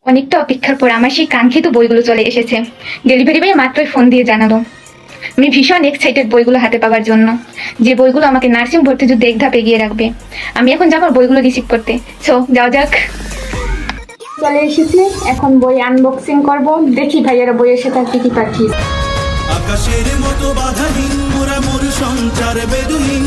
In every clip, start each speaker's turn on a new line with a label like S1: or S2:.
S1: অনেকটা অপেক্ষার পর আমার সেই কাঙ্ক্ষিত বইগুলো চলে এসেছে। ডেলিভারি বয় মাত্রই ফোন দিয়ে জানালো। আমি ভীষণ এক্সাইটেড বইগুলো হাতে পাওয়ার জন্য, যে বইগুলো আমাকে নার্সিং ভর্তি যুদ্ধে এক ধাপ এগিয়ে রাখবে। আমি এখন যাবো বইগুলো রিসিভ করতে। সো যাওয়া যাক। চলে এসেছি, এখন বই আনবক্সিং করব। দেখি ভাইয়ারা বইয়ের সাথে কি কি পাঠিয়েছে।
S2: আকাশের মতো বাধাহীন মোরা মোর সঞ্চার বেদুহীন,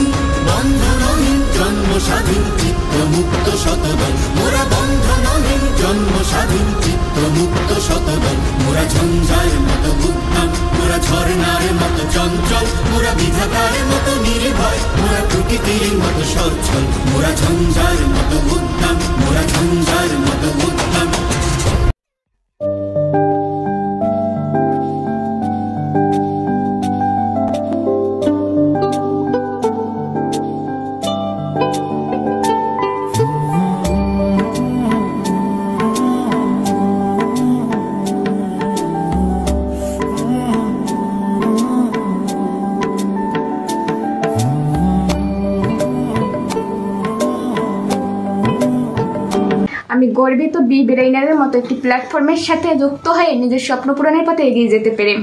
S2: বন্ধনহীন জন্ম স্বাধীন চিত্ত মুক্ত শতদল। মোরা বন্ধনহীন জন্ম স্বাধীন চিত্ত মুক্ত শতদল। মোরা ঝঞ্ঝার মতো উদ্যম, মোরা ঝর্ণার মতো চঞ্চল, মোরা বিধাতার মতো নির্ভয়, মোরা প্রকৃতির মতো সচ্ছল। মোরা ঝঞ্ঝার মতো উদ্যম, মোরা ঝঞ্ঝার মতো উদ্যম।
S1: আমি গর্বিত বি ব্রেইনারের মতো একটি প্ল্যাটফর্মের সাথে যুক্ত হয়ে নিজের স্বপ্ন পূরণের পথে এগিয়ে যেতে পেরে।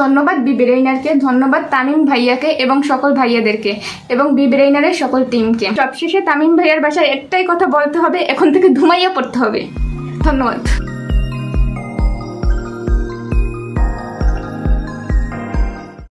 S1: ধন্যবাদ বি ব্রেইনারকে, ধন্যবাদ তামিম ভাইয়াকে এবং সকল ভাইয়াদেরকে এবং বি ব্রেইনারের সকল টিমকে। সবশেষে তামিম ভাইয়ার বাসায় একটাই কথা বলতে হবে, এখন থেকে ধুমাইয়া পড়তে হবে। ধন্যবাদ।